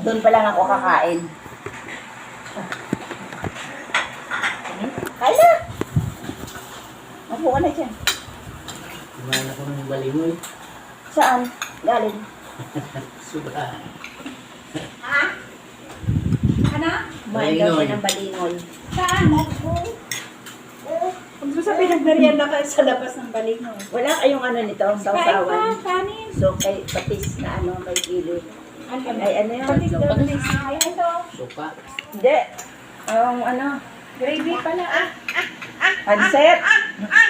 Doon pa lang ako kakain. Kaya na! Mapo ka na dyan. Kumana ko ng balimoy. Saan? Galing. Sobra. Ha? Ano? Kumain daw siya ng balingol. Saan? Kung mo sa pinagmerienda kayo sa labas ng balingol. Wala kayong ano nito, Kain pa, sausawan. kanin. So, kay patis na ano, may kilo. Ano kami? Ay, ano yan? Patis daw, patis. Ay, ito. Sopa. Hindi. Ang ano, Gravy pala. pansit.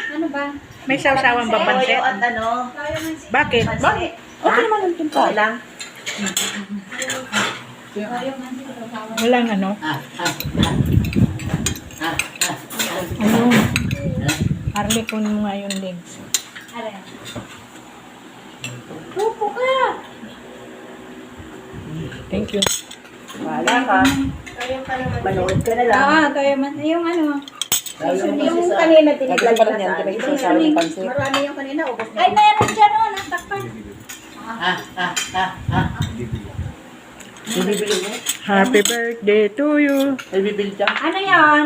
Ano ba? May sawsawan ba Toyo pansit? at ano, Tayo man si... Bakit? pansit. Okay naman ang tinta. Okay lang. Tayo man si... Walang ano. Ano? Harlikon mo nga yung legs. Ano yan? Pupo ka! Thank you. Wala ka. Tayo pa naman. Manood ka na lang. Tayo man. Yung ano. Yung kanina tiniglan Lagi pa rin na yan, sa di ba akin. yung sawsawan ng pansit? Marami yung kanina, ubos na. Ay, meron dyan o. Natakpan. Bibili mo? Happy birthday to you. Ay, bibili ka? Ano yan?